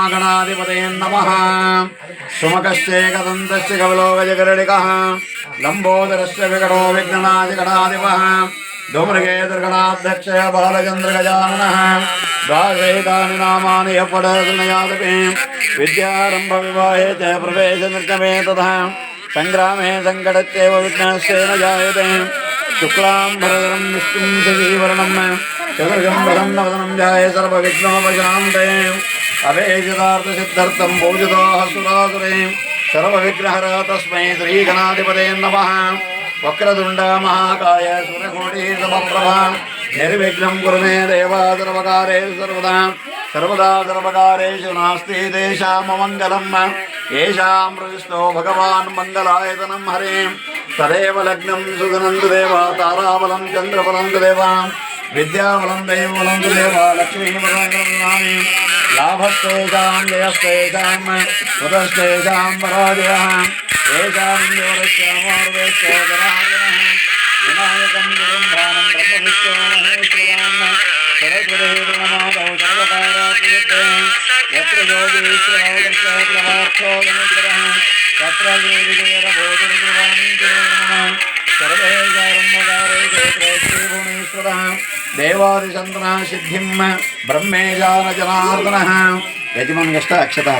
महागणाधिपतये नमः। सुमकश्चेकदन्तस्य कवलो गजगरडिकः लम्बोदरस्य विकटो विघ्ननादिगणाधिपः धूम्रगे दुर्गणाध्यक्षय बालचन्द्रगजाननः द्वादशैतानि नामानि यपडगुणयादपि विद्यारम्भ विवाहे च प्रवेशनिर्गमे तथा संग्रामे संकटत्येव विघ्नस्येन जायते। शुक्लाम्बरधरं विष्णुं शशिवर्णं चतुर्भुजं प्रसन्नवदनं ध्याये सर्वविघ्नोपशान्तये। अभीष्टार्थसिद्ध्यर्थं पूजितः सुरासुरे सर्वविघ्नहरः तस्मै श्रीगणाधिपतये नमः। वक्रतुण्ड महाकाय सूर्यकोटिसमप्रभा निर्विघ्नं कुरु मे देव सर्वकारेषु सर्वदा सर्वदा सर्वकारेषु नास्ति तेषां मङ्गलम्। येषां प्रविष्टो भगवान् मङ्गलायतनं हरे तदेव लग्नं सुगनं तु देव ताराबलं चन्द्रबलं तु देव विद्याबलं दैवबलं तु देव लक्ष्मीबलं लाभस्तेषां जयस्तेषां सुतस्तेषां पराजयः येषां देवरश्चामार्वेश्च जनार्दनः विनायकं गुरुं ध्यानं ब्रह्मविष्णुमहेश्वरान् सरस्वतीर्णमादौ सर्वकारात्मके यत्र योगीश्वरो तत्र सर्वेश्वरः देवादिचन्द्रः सिद्धिं ब्रह्मेजान जनार्दनः यजमानगष्ट अक्षता।